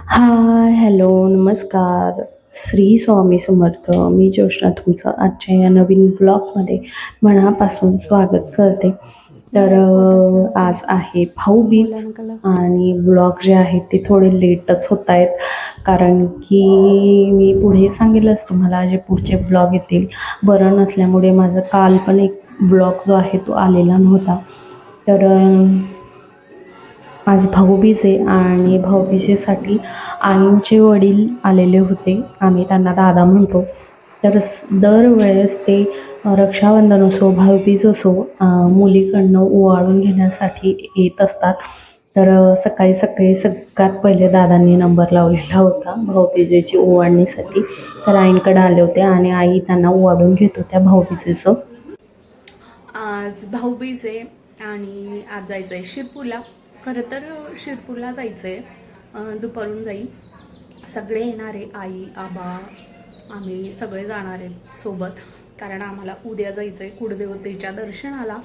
हाय, hello, नमस्कार. श्री स्वामी समर्थ. मी ज्योष्ना तुमचं आजच्या या नवीन ब्लॉगमध्ये मनापासून स्वागत करते. तर आज आहे भाऊबीज आणि ब्लॉग जे आहेत ते थोडे लेटच होत आहेत, कारण की मी पुढे सांगेलच तुम्हाला जे पुढचे ब्लॉग येतील. बरं नसल्यामुळे माझं काल पण एक ब्लॉग जो आहे तो आलेला नव्हता. तर आज भाऊबीज आहे आणि भाऊबीजेसाठी आईंचे वडील आलेले होते. आम्ही त्यांना दादा म्हणतो. तर दरवेळेस ते रक्षाबंधन असो, भाऊबीज असो, मुलीकडनं ओवाळून घेण्यासाठी येत असतात. तर सकाळी सकाळी सगळ्यात पहिले दादांनी नंबर लावलेला होता भाऊबीजेची ओवाळणीसाठी. तर आईंकडे आले होते आणि आई त्यांना ओवाळून घेत होत्या भाऊबीजेचं. आज भाऊबीज आहे आणि आज जायचं आहे शिरपूरला. खरं तर शिरपूरला जायचं आहे, दुपारून जाईल. सगळे येणार आहे, आई आबा आम्ही सगळे जाणार आहेत सोबत, कारण आम्हाला उद्या जायचं आहे कुळदेवतेच्या दर्शनाला.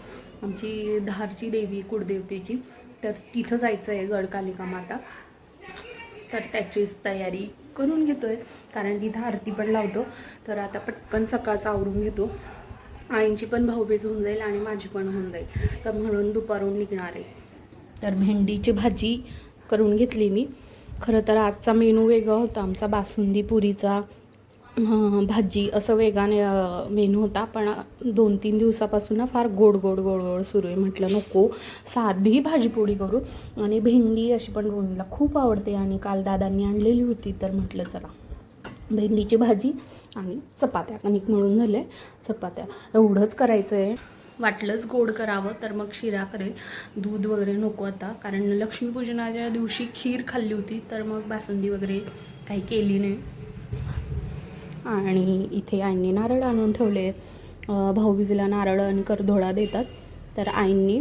आमची धारची देवी कुळदेवतेची, तर तिथं जायचं आहे, गडकालिका माता. तर त्याचीच तयारी करून घेतो आहे, कारण तिथं आरती पण लावतो. तर आता पटकन सकाळचं आवरून घेतो. आईंची पण भाऊबीज होऊन जाईल आणि माझी पण होऊन जाईल, तर म्हणून दुपारून निघणार आहे. तर भेंडीची भाजी करून घेतली मी. खरं तर आजचा मेनू वेगळा होता आमचा, बासुंदी पुरीचा भाजी असं वेगाने मेनू होता. पण 2-3 दिवसापासून ना फार गोड गोड गोड गोड सुरू आहे. म्हटलं नको, साधी भाजीपोळी करू. आणि भेंडी अशी पण रोहिणीला खूप आवडते आणि काल दादांनी आणलेली होती, तर म्हटलं चला भेंडीची भाजी आणि चपात्या, कणिक मळून झाले, चपात्या एवढंच करायचं आहे. वाटलंच गोड करावं तर मग शिरा करेल, दूध वगैरे नको आता, कारण लक्ष्मीपूजनाच्या दिवशी खीर खाल्ली होती, तर मग बासुंदी वगैरे काही केली नाही. आणि इथे आईंनी नारळ आणून ठेवले. भाऊबीजेला नारळ आणि करधोळा देतात, तर आईंनी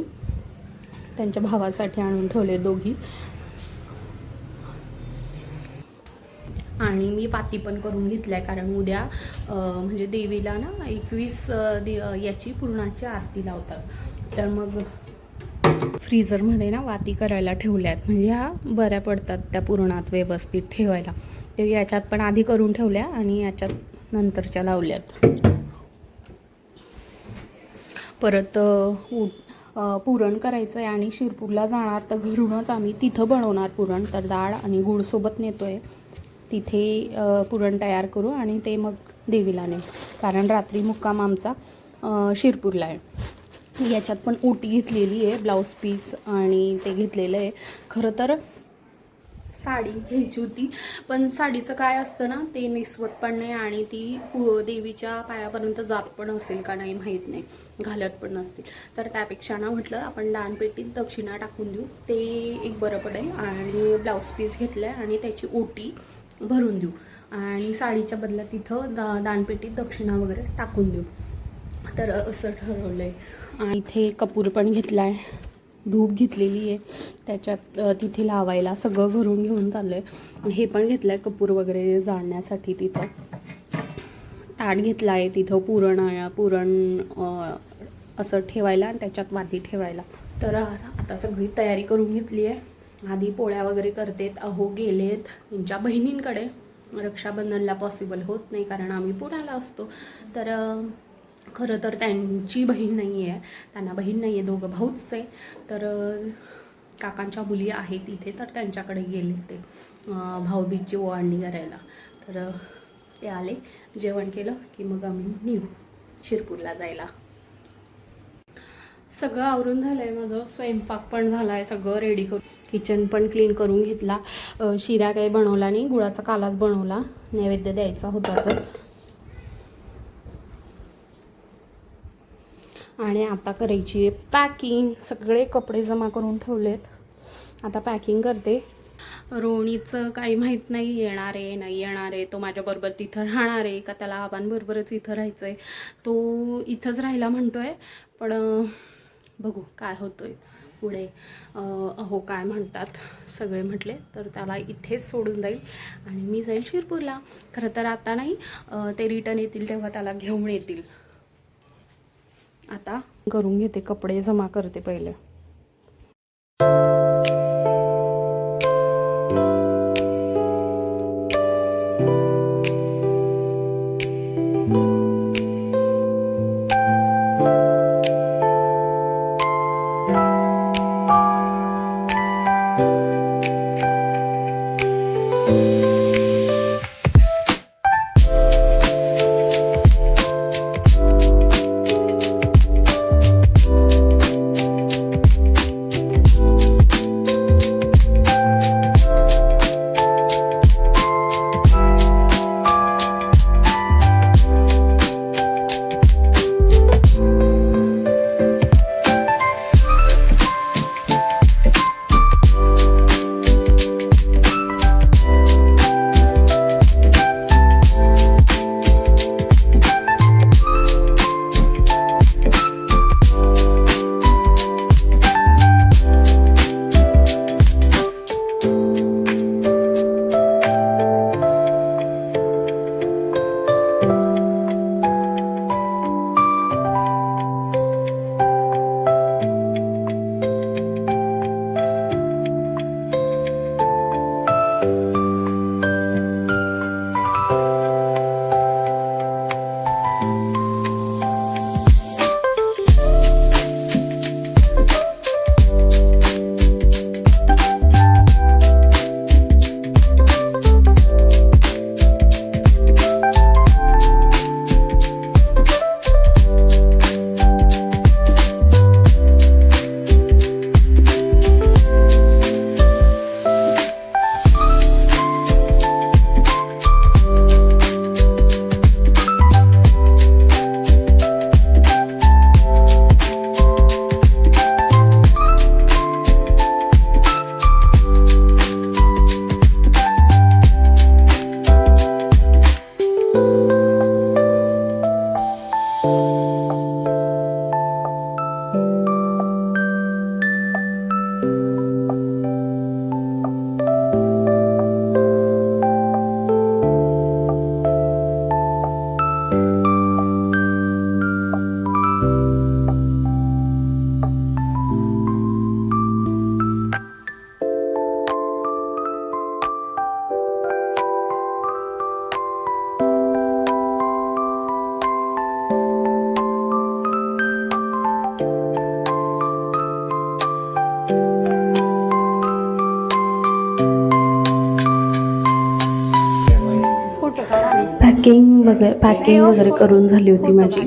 त्यांच्या भावासाठी आणून ठेवले दोघी. आणि मी पाती पण करून घेतल्या आहे, कारण उद्या म्हणजे देवीला ना 21 याची पूर्णाची आरती लावतात. तर मग फ्रीझरमध्ये ना वाती करायला ठेवल्या आहेत, म्हणजे ह्या बऱ्या पडतात त्या पूर्णात व्यवस्थित ठेवायला. तर याच्यात पण आधी करून ठेवल्या आणि याच्यात नंतरच्या लावल्यात. परत पुरण करायचं आहे आणि शिरपूरला जाणार, तर घरूनच आम्ही तिथं बनवणार पुरण. तर डाळ आणि गूळसोबत नेतो आहे, तिथे पुरण तयार करू आणि ते मग देवीला नेऊ, कारण रात्री मुक्काम आमचा शिरपूरला आहे. याच्यात पण ओटी घेतलेली आहे, ब्लाऊज पीस आणि ते घेतलेलं आहे. खरं तर साडी घ्यायची होती, पण साडीचं काय असतं ना, ते नेसवत पण नाही आणि ती देवीच्या पायापर्यंत जात पण असेल का नाही माहीत नाही, घालत पण नसतील. तर त्यापेक्षा ना म्हटलं आपण दानपेटीत दक्षिणा टाकून देऊ, ते एक बरं पडेल. आणि ब्लाऊज पीस घेतलं आहे आणि त्याची ओटी भरून देऊ आणि साडीच्या बदल्यात तिथं दानपेटीत दक्षिणा वगैरे टाकून देऊ, तर असं ठरवलं आहे. आणि इथे कपूर पण घेतला आहे, धूप घेतलेली आहे त्याच्यात तिथे लावायला, सगळं घरून घेऊन चाललं आहे. हे पण घेतलं आहे कपूर वगैरे जाळण्यासाठी. तिथं ताट घेतला आहे, तिथं पुरण असं ठेवायला आणि त्याच्यात वाती ठेवायला. तर आता सगळी तयारी करून घेतली आहे. आधी पोळ्या वगैरे करतेत, अहो गेलेत त्यांच्या बहिणींकडे. रक्षाबंधनला पॉसिबल होत नाही, कारण आम्ही पुण्याला असतो. तर खरं तर त्यांची बहीण नाही आहे, त्यांना बहीण नाही आहे, दोघं भाऊच आहे. तर काकांच्या मुली आहेत इथे, तर त्यांच्याकडे गेले ते भाऊबीजची ओवाळणी करायला. तर ते आले, जेवण केलं की मग आम्ही निघू शिरपूरला जायला. सगळं आवरून झालं आहे माझं, स्वयंपाक पण झाला आहे, सगळं रेडी करून, किचन पण क्लीन करून घेतला. शिरा काही बनवला नाही, गुळाचा कालाच बनवला, नैवेद्य द्यायचा होता तर. आणि आता करायची आहे पॅकिंग. सगळे कपडे जमा करून ठेवलेत, आता पॅकिंग करते. रोणीचं काही माहीत नाही, येणार आहे नाही येणार आहे, तो माझ्याबरोबर तिथं राहणार आहे का त्याला आबांबरोबरच इथं राहायचं आहे. तो इथंच राहायला म्हणतो आहे, पण बघू काय होतं आहे पुढे. अहो काय म्हणतात सगळे म्हटले, तर त्याला इथेच सोडून जाईल आणि मी जाईल शिरपूरला. खरं तर आता नाही, ते रिटर्न येतील तेव्हा त्याला घेऊन येतील. आता करून घेते, कपडे जमा करते पहिले. पॅकिंग वगैरे करून झाली होती माझी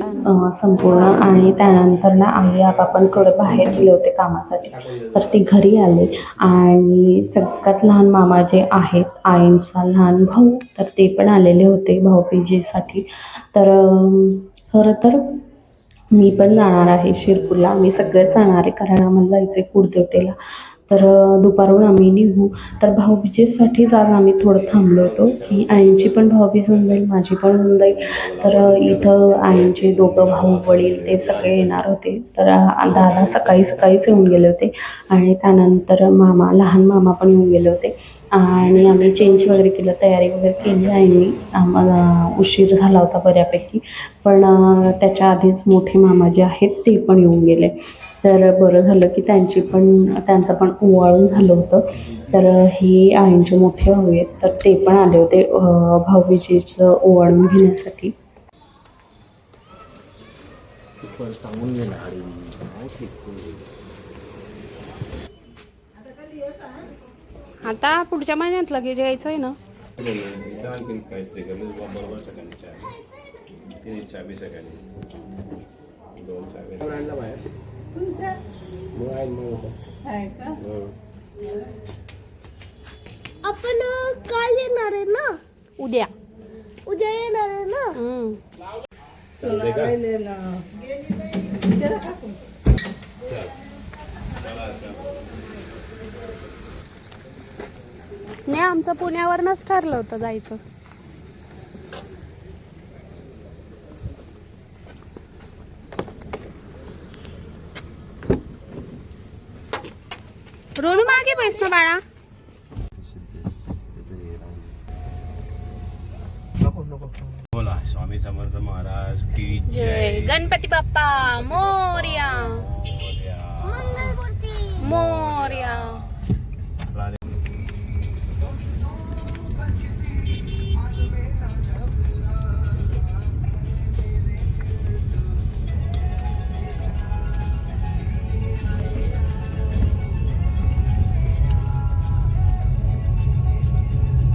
संपूर्ण. आणि त्यानंतर ना आई आबा पण थोडे बाहेर गेले होते कामासाठी, तर ते घरी आले. आणि सगळ्यात लहान मामा जे आहेत, आईंचा लहान भाऊ, तर ते पण आलेले होते भाऊबीजेसाठी. तर खरं तर मी पण जाणार आहे शिरपूरला. मी सगळेच जाणार आहे कारण आम्हाला जायचं आहे कुलदेवतेला. तर दुपारून आम्ही निघू. तर भाऊबीजेसाठीच आज आम्ही थोडं थांबलो होतो की आईंची पण भाऊबीज होऊन जाईल, माझी पण होऊन जाईल. तर इथं आईंचे दोघं भाऊ वडील ते सगळे येणार होते. तर दादा सकाळीच येऊन गेले होते. आणि त्यानंतर लहान मामा पण येऊन गेले होते. आणि आम्ही चेंज वगैरे केलं, तयारी वगैरे केली आईंनी. आम्हाला उशीर झाला होता बऱ्यापैकी, पण त्याच्या आधीच मोठे मामा जे आहेत ते पण येऊन गेले. तर बरं झालं की त्यांचं पण ओवाळून झालं होतं. तर हे आईंचे मोठे भाऊ आहेत, तर ते पण आले होते भाऊबीजेचं ओवाळून घेण्यासाठी. आता पुढच्या महिन्यात लगेच यायचं आहे ना. आपण काल येणार आहे ना, उद्या येणार आहे ना. नाही, आमचं पुण्यावरनच ठरलं होतं जायचं. रोनू मागे बैस ना बाळा. बोला स्वामी समर्थ महाराज की जय. गणपती बाप्पा मोरया. मोरया.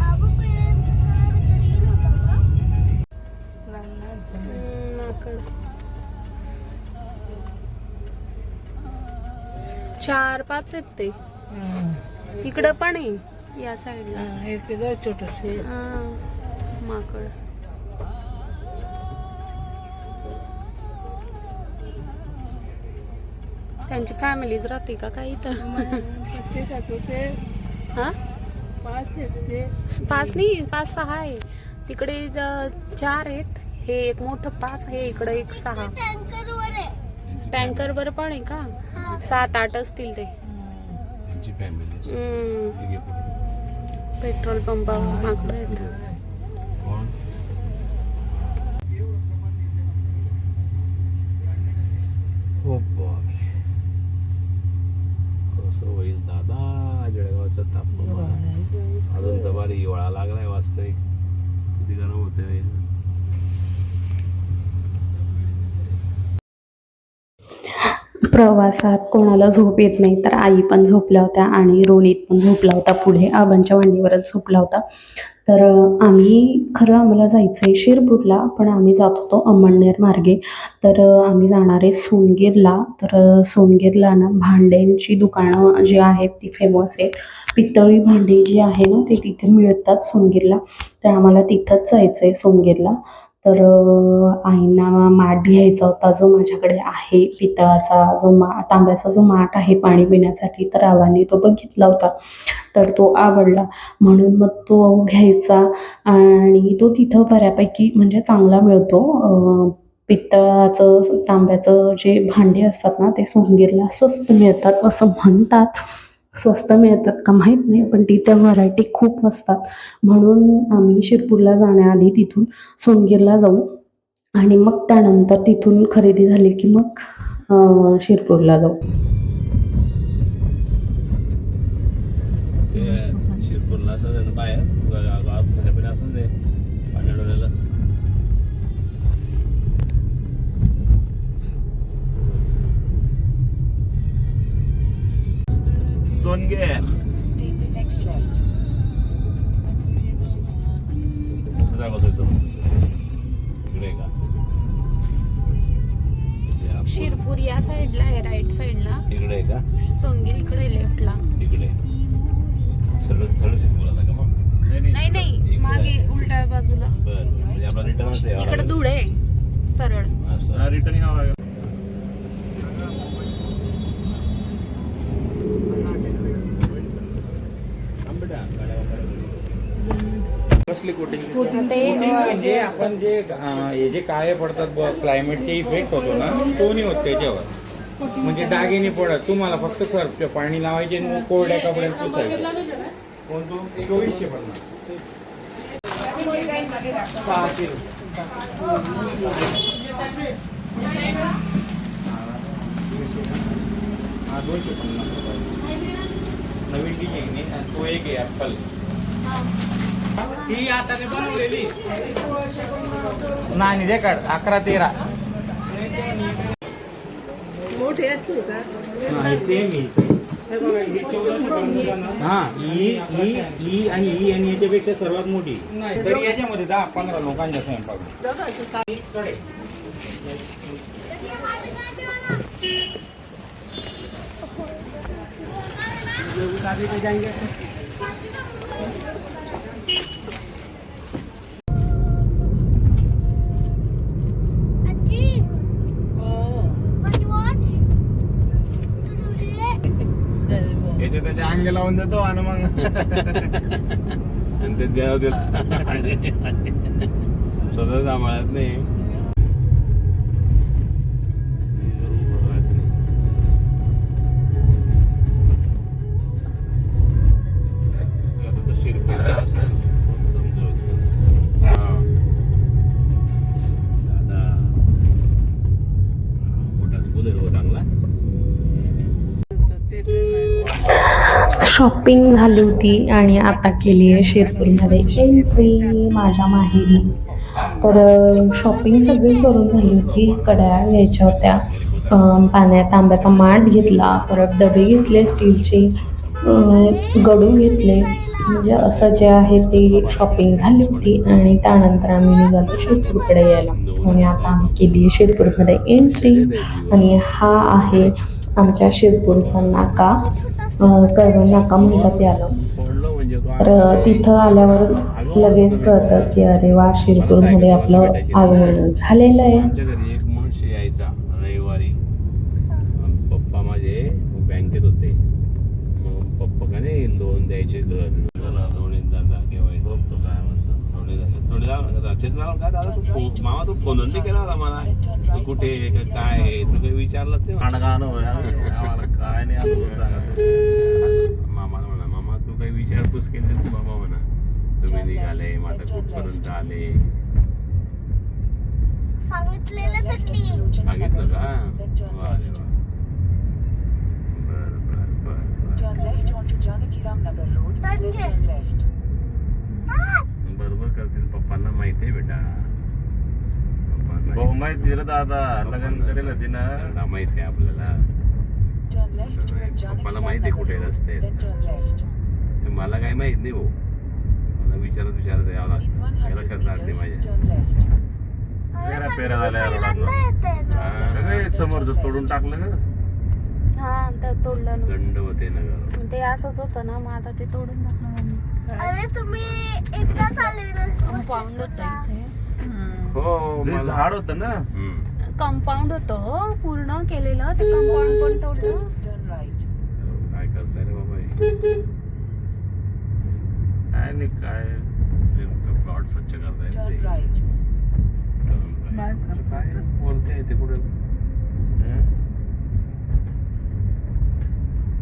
आपण 4-5 आहेत ते. इकडं पण आहे या साईडला. छोटसे माकड. त्यांची फॅमिलीच राहते का काही तर. हा 5 नाही 5-6 आहे तिकडे. 4 आहेत. हे एक मोठं 5 आहे, इकडे एक 6. टँकरवर आहे. टँकरवर पण आहे का? 7-8 असतील ते. त्यांची फॅमिली. पेट्रोल पंपावर मागं आहेत. कोण? हो बापरे. कसं होईल दादा जळगावचं तापमान. अजून तर बारी हिवाळा लागलाय वास्तविक. किती गरम होते. प्रवासात कोणाला झोप येत नाही तर आई पण झोपल्या होत्या आणि रोनित पण झोपला होता पुढे, आबांच्या मांडीवरच झोपला होता. तर आम्हाला जायचं आहे शिरपूरला, पण आम्ही जात होतो अमळनेर मार्गे. तर आम्ही जाणार आहे सोनगीरला. तर सोनगीरला ना भांड्यांची दुकानं जी आहेत ती फेमस आहेत. पितळी भांडी जी आहे ना ती तिथे मिळतात सोनगीरला. तर आम्हाला तिथंच जायचं आहे सोनगीरला. तर आईंना माठ घ्यायचा होता जो माझ्याकडे आहे पितळाचा, तांब्याचा जो माठ आहे पाणी पिण्यासाठी. तर आबांनी तो बघितला होता तर तो आवडला म्हणून मग तो घ्यायचा. आणि तो तिथं बऱ्यापैकी म्हणजे चांगला मिळतो. पितळाचं तांब्याचं जे भांडी असतात ना ते सोनगीरला स्वस्त मिळतात असं म्हणतात. स्वस्त मिळतात का माहीत नाही, पण तिथे व्हरायटी खूप असतात. म्हणून आम्ही शिरपूरला जाण्याआधी तिथून सोनगीरला जाऊ आणि मग त्यानंतर तिथून खरेदी झाली की मग शिरपूरला जाऊ. शिरपूरला असं आहे ना बाहेर गावात असंच आहे पाण्या डोळ्याला. सोनगेर दाखवतोय तो इकडे का? शिरपूर या साईडला आहे, राईट साईडला. इकडे आहे का? सोनगीर इकडे लेफ्टला. इकडे सरळ सरळ शिरपूर आला का मग? नाही मागे उलट्या बाजूला. बरं म्हणजे आपला रिटर्नच आहे. इकडे धुळे सरळ. रिटर्न यावं लागेल. कसली कोटिंग म्हणजे आपण जे हे जे काळे पडतात क्लायमेटचे इफेक्ट होतो ना तो नाही होत त्याच्यावर. म्हणजे डागे नाही पडत. तुम्हाला फक्त सर्फ पाणी लावायचे आणि मग कोरड्या कपड्यात पुसायचं. कोणतो 2450. 600 हा 250. नवीन डिझाईन आहे आणि तो एक आहे ॲपल. ही आता बनवलेली नाही रेकॉर्ड 11-13 मोठे असते का? सेम हा ही आणि याच्यापेक्षा सर्वात मोठी. तरी याच्यामध्ये 10-15 लोकांच्या स्वयंपाक. आजी माझी वॉच याच्या त्याच्या अंगी लावून देतो आणि मग आणि ते द्यावं स्वतः सांभाळत नाही. शॉपिंग झाली होती आणि आता केली आहे शिरपूरमध्ये एंट्री माझ्या माहेरी. तर शॉपिंग सगळी करून झाली होती. कड्या घ्यायच्या होत्या, पाण्यात तांब्याचा माठ घेतला, परत डबे घेतले स्टीलचे, गडू घेतले. म्हणजे असं जे आहे ते शॉपिंग झाली होती आणि त्यानंतर आम्ही निघालो शिरपूरकडे यायला. आणि आता आम्ही केली शिरपूरमध्ये एंट्री आणि हा आहे आमच्या शिरपूरचा नाका करवण नाका म्हणतात याला. पडलं म्हणजे काय? तर तिथं आल्यावर लगेच कळतं की अरे वा, शिरपूरमध्ये आपलं आगमन झालेलं आहे. आमच्या घरी एक मनुष्य यायचा रविवारी. पप्पा माझे बँकेत होते. मग पप्पा का नाही लोन द्यायचे घर लोणी दादा केव्हा तो काय म्हणतो काय दादा तू मामा तू फोन नाही केला होता मला. तू कुठे काय तू काही विचारलं ते आम्हाला काय नाही. मामाला म्हणा मामा तू काही विचारपूस केली तू बाबा म्हणा तुम्ही निघाले माझा कुठपर्यंत आले सांगितलेलं त्यांनी. सांगितलं का? वा रे वा. बरोबर करतील पप्पांना माहिती आहे बेटा. भाऊ माहित दिलं दादा लग्न करेल तिनं माहित आहे आपल्याला. पप्पाला माहिती आहे कुठे रस्ते आहेत. मला काही माहित नाही भाऊ. मला विचारत यावं लागतं. याला करणार नाही माझ्या पेरा पेरा झाल्या रोडात समोरच तोडून टाकलं का? हा तर तोडलं ना. दंड होते नगर. ते असंच होतं ना, मग आता ते तोडून टाकलं मम्मी. अरे तुम्ही एकदाच आले ना. कंपाऊंड होतं इथे. हो जे झाड होतं ना कंपाऊंड होतं पूर्ण केलेलं, ते कंपाऊंड पण तोडलं. काय करताय रे बाबा हे? काय नाही काय प्लॉट स्वच्छ करताय काय बोलते ते कुठे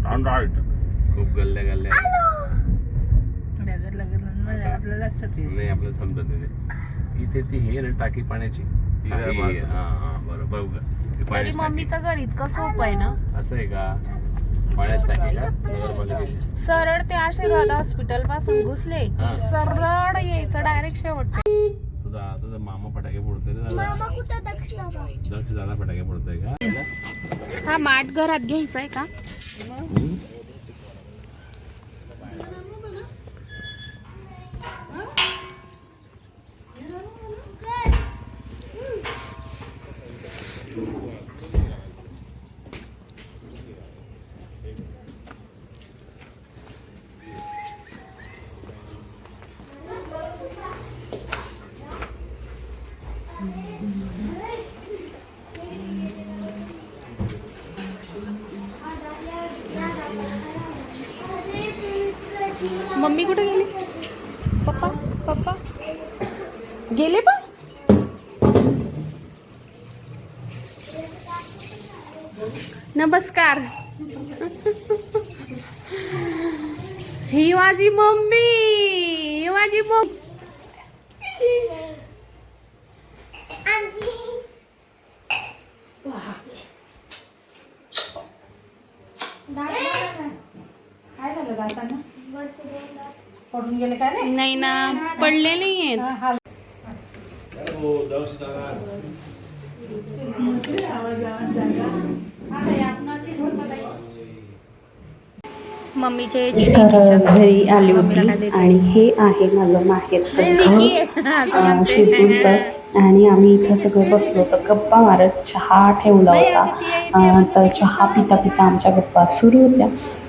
टर्न राईट खूप गल्ल्या गल्ल्या आपल्या लक्षात नाही आपल्याला समजत नाही. इथे ती हे ना टाकी पाण्याची ती हा, ही, हा, बरोबर ती तरी पाण्याची टाकी. मम्मीचं घर इतकं सोपं आहे ना. असं आहे का? पाण्याची टाकी का नगरपालिकेची? सरळ ते आशीर्वाद हॉस्पिटल पासून घुसले हा. की सरळ यायचं डायरेक्ट शेवटचे. तुझा मामा फटाके फोडतोय रे दादा. मामा कुठं दक्ष दक्ष दादा फटाके फोडतोय का? हा माठ घरात घ्यायचाय का? मम्मी कुठे गेली? पप्पा पप्पा गेले पण. नमस्कार. ही माझी मम्मी. ही माझी मम्मी. काय झालं जाताना पडून गेले का रे? नाही ना, पडले नाहीयेत. मम्मीचे तर घरी आली होती आणि हे आहे माझं माहेरचं घर शिरपूरचं. आणि आम्ही इथं सगळं बसलो होतो गप्पा मारत. चहा ठेवला होता. तर चहा पिता पिता आमच्या गप्पा सुरू होत्या.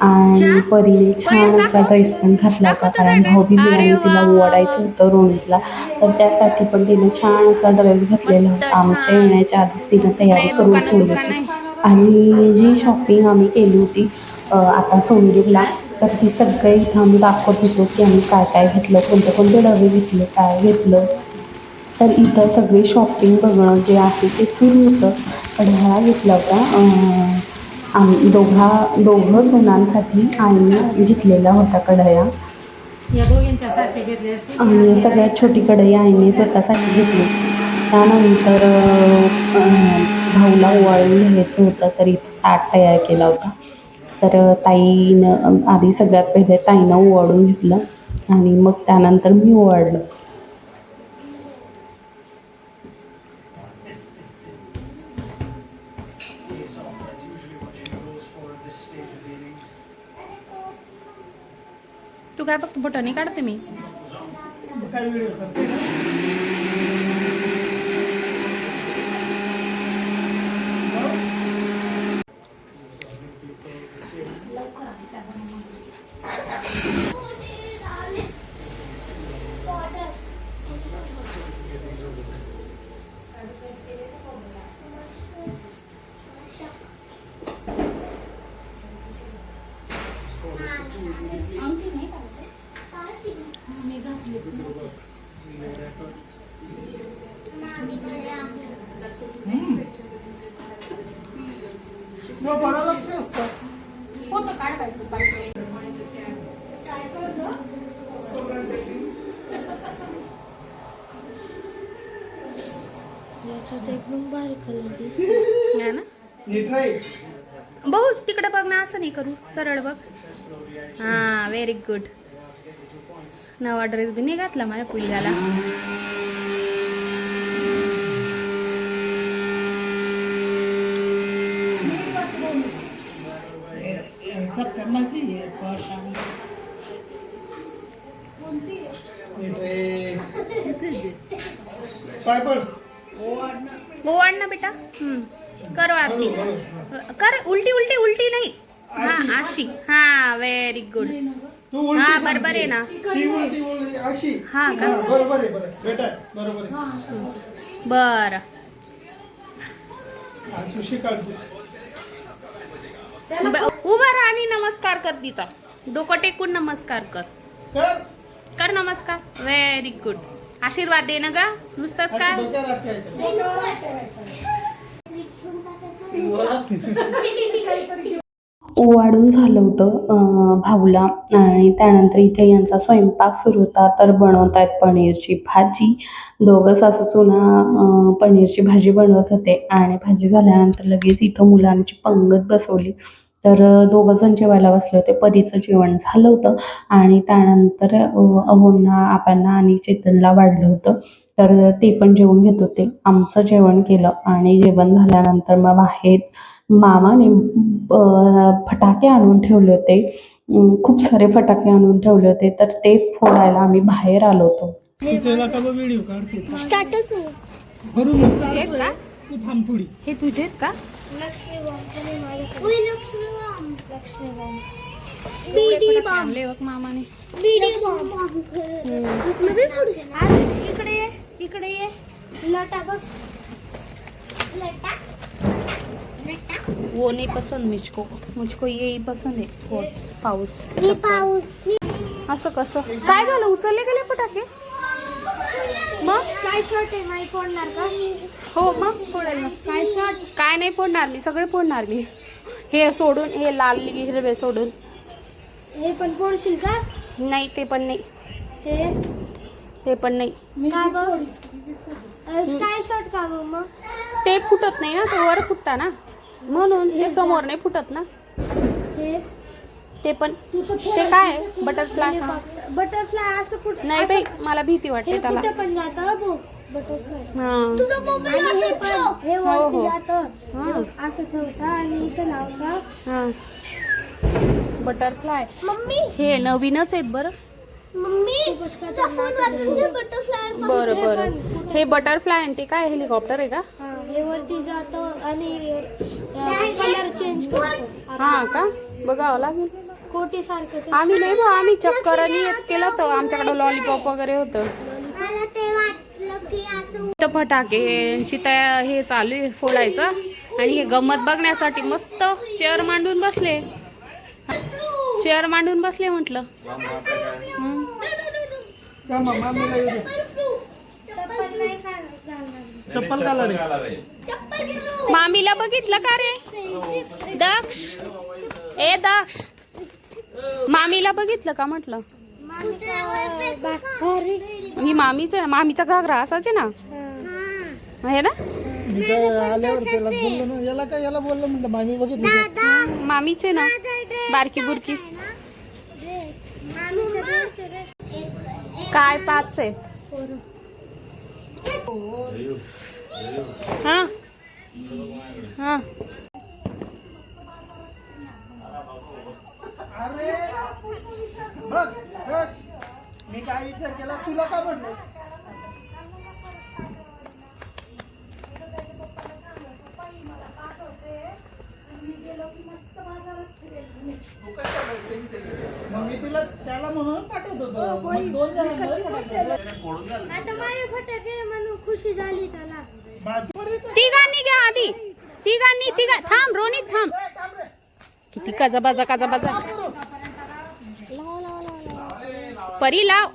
आणि परीने छान असा ड्रेस पण घातला होता, कारण भाऊबीजेला आणि तिला ओवाळायचं होतं रोणीला. तर त्यासाठी पण तिने छान असा ड्रेस घातलेला होता. आमच्या येण्याच्या आधीच तिनं तयारी करून ठेवली होती. आणि जी शॉपिंग आम्ही केली होती आता सोनगिरला, तर ती सगळे इथं आम्ही दाखवत होतो की आम्ही काय काय घेतलं, कोणते कोणते डबे घेतले, काय घेतलं. तर इथं सगळी शॉपिंग बघणं जे आहे ते सुरू होतं. कढया घेतला होता. आम्ही दोघं सोनांसाठी आईने घेतलेल्या होत्या कढया. या दोघींच्यासाठी घेतले असते. आणि सगळ्यात छोटी कढई आईने स्वतःसाठी घेतली. त्यानंतर भाऊला ओवाळून घ्यायचं होतं, तरी ताट तयार केला होता. तर ताईनं आधी सगळ्यात पहिले ताईनं ओवाळून घेतलं आणि मग त्यानंतर मी ओवाळलं. तू काय फक्त बोटाने काढते मी. फोटो काढायचं पाहिजे. याच्यात एकदम भारी कलर दिसतो. है ना बहुच तिकडे बघ ना, असं नाही करू, सरळ बघ. हां व्हेरी गुड. नवा ड्रेस बी नाही घातला माझ्या पुलगाला. ओवाड ना बेटा. करो आरती. कर उलटी उलटी उलटी नाही. हा अशी. हा व्हेरी गुड. हा बरोबर आहे ना. हा का बर. उभा राहा आणि नमस्कार कर तिचा. डोकं टेकून नमस्कार कर. कर नमस्कार. Very good. आशीर्वाद दे ना गा, नुसतंच काय. ओवाळून झालं होतं भाऊला आणि त्यानंतर इथे यांचा स्वयंपाक सुरू होता. तर बनवत आहेत पनीरची भाजी. दोघं सासू सुना पनीरची भाजी बनवत होते आणि भाजी झाल्यानंतर लगेच इथं मुलांची पंगत बसवली. तर दोघं जण जेवायला बसले होते. परीचं जेवण झालं होतं आणि त्यानंतर अहोंना आपणना आणि चेतनला वाढलं होतं. तर ते पण जेवण घेत होते. आमचं जेवण केलं आणि जेवण झाल्यानंतर मग बाहेर मामाने फटाके आणून ठेवले होते. खूप सारे फटाके आणून ठेवले होते. तर तेच फोडायला आम्ही बाहेर आलो होतो. स्टार्टच तुझे आहेत का हे? तुझे आहेत का? लक्ष्मी बॉम्ब. लक्ष्मी बॉम्ब. बीडी बॉम्ब. आणले बघ मामाने. बीडी बॉम्ब. इकडे ये, इकडे ये. लटा बघ. लटा. वो नहीं पसंद मुझको. मुझको यही पसंद है. वो पाऊस. मी पाऊस. असं कसं काय झालं? उचलले गेले फटाके? मग काय शॉट आहे माई फोडणार का? हो मग फोडेल ना. काय शॉट? काय नाही फोडणार मी, सगळे फोडणार मी. हे सोडून, हे लाल हिरवे सोडून. हे पण फोडशील का? नाही ते पण नाही. ते पण नाही. का बघ? स्काय शॉट का बघ मग? ते फुटत नाही ना, ते वर फुटता ना, म्हणून ते समोर नाही फुटत ना. ते पण ते काय बटरफ्लाय. बटरफ्लाय असं फुट नाही बाई, मला भीती वाटते त्याला. कुठं पण जातं बटरफ्लाय. हा आणि हे पण हे हो, वरती हो. जातं. हा. असं ठेवता आणि इथं लावता. हा बटरफ्लाय. मम्मी हे नवीनच आहेत बरं. मम्मी तुझा फोन वाचून घे बटरफ्लाय. बरं बरं. हे बटरफ्लाय आणि ते काय हेलिकॉप्टर आहे का? हे वरती जातं आणि कलर चेंज करतो. हा का? बघावं लागेल. कोटी सारखं. आम्ही नाही बा, आम्ही चक्करांनी हेच केलं होतं. आमच्याकडं लॉलीपॉप वगैरे होतं. मला ते वाटलं की असं तर फटाकेची तयार हे चालू आहे फोडायचं. आणि हे गंमत बघण्यासाठी मस्त चेअर मांडून बसले. चेअर मांडून बसले म्हटलं. चप्पल नाही मामीला बघितलं का रे दक्ष? ए दक्ष, मामीला बघितलं का म्हटलं? ही मामीच आहे ना. मामीचा घागरा असाच आहे ना, आहे ना. मामीच आहे ना, बारकी बुरकी. काय 5 आहे? हा हा. मी काय विचार केला तुला का म्हणलं? मग मी तुला त्याला म्हणून पाठवत होतो. मग 2 जणांना आता माझे फटाके म्हणून खुशी झाली त्याला. तिघांनी घ्या आधी. तिघांनी थांब रोनित थांब. किती काजा बाजा. परी लाव.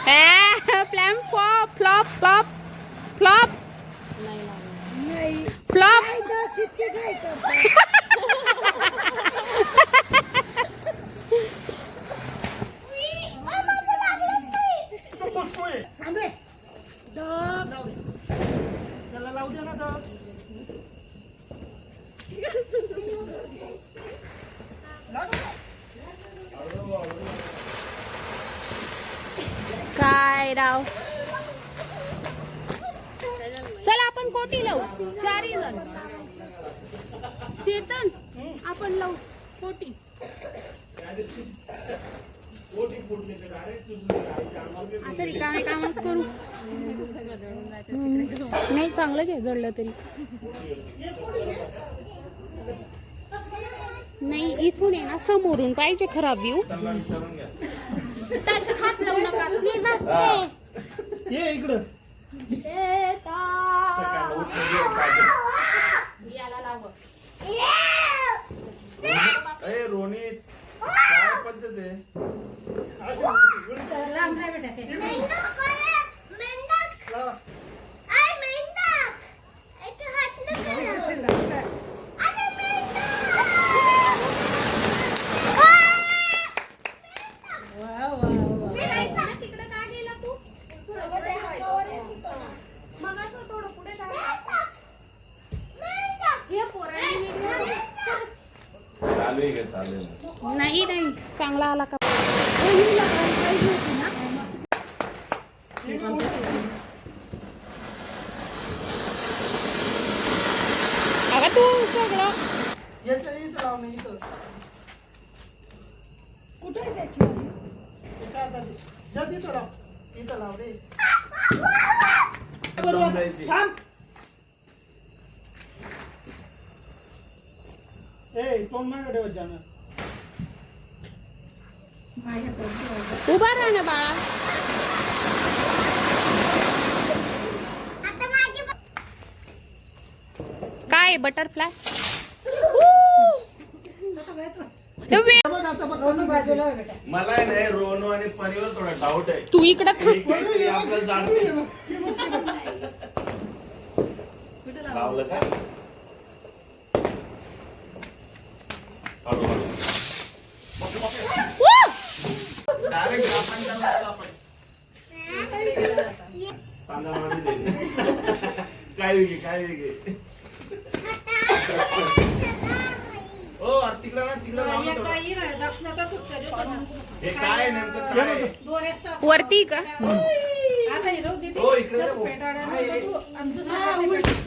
Plan flop flop flop flop flop. काय राव, चल आपण कोटी लावू 4 जण. चेतन आपण लावू कोटी. असं रिकामे काम करू. नाही चांगलंच आहे जळलं तरी. नाही इथून आहे ना समोरून पाहिजे खराब व्ह्यू. तसं हात लावू नका. मी बघते. ये इकडं. याला लाव. रोनित काय पद्धत आहे? लांब नाही बेटा ते. चालेल. नाही नाही चांगला आला का. अगं तू सगळं कुठे आहे त्याची उभा राहा ना बाळा. काय बटरफ्लाय. बाजूला आहे बेटा. मला आहे नाही रोनो आणि पनीवर थोडा डाऊट आहे. तू इकडं थांब. ते आपल्याला जाणते. लावलं का? डायरेक्ट आपण त्याला आपण तांदळामध्ये दे. काय वेगळी ओ तिकडं ना तिकडं लावून एक थोडं. काही नाही, दक्षिणाचा सुत्तर होता ना. हे काय नेमकं काय आहे? दोन असतात. वरती का. आता हे राहू दे ते. हो, इकडे जर हो. पेटाळ्यानंतर तू आणि दुसरं काही पेट-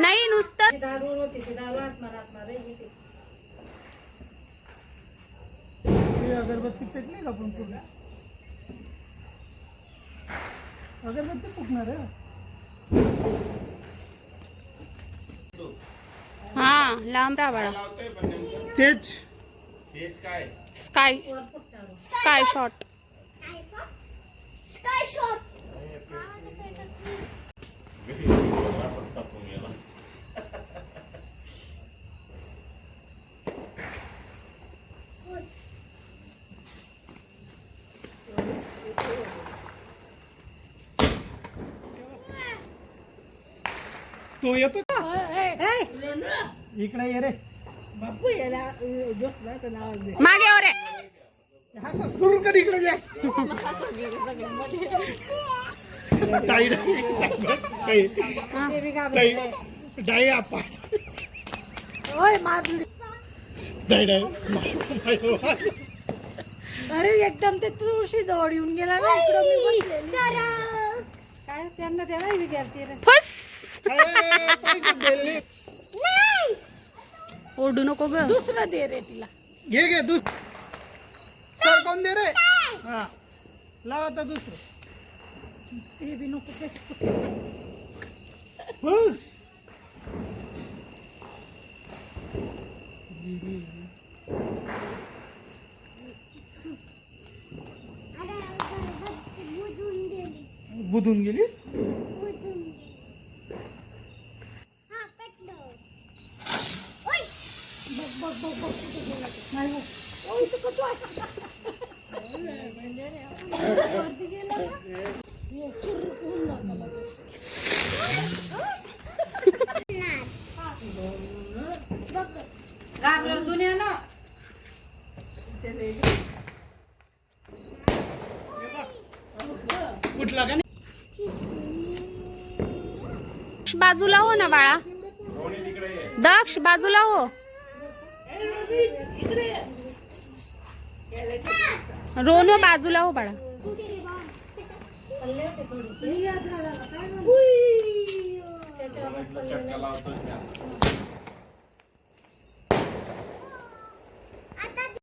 नाही नुसतं ती दारू होती, ती दारू आत्मा रे इथे. अगरबत्ती पेटली का पण पूर्ण अगरबत्ती फुकणार आहे. हा लांब राहा बाळा. तेच हेच काय स्काय शॉट. Sky shot. तो येतो ए, इकडे ये रे. बापू याला जोशचं नाव दे. मागे वर हा सुरू कर इकडे जा. ताई ते बी घाबरले. डाई आपा ओय मारली. अरे एकदम ते तुळशी जवळ येऊन गेला ना इकडं मी बसलेली. काय त्यांना त्याला विचारते रे. फस. ओरडू नको ग. दुसरं दे रे तिला. घे घे सर कोण दे रे. हा लाव आता दुसरं. ते बी नको ते. बस बुधून गेली. कुठला का बाजूला हो ना बाळा. दक्ष बाजूला हो. रोनो बाजूला हो बाळा. उई.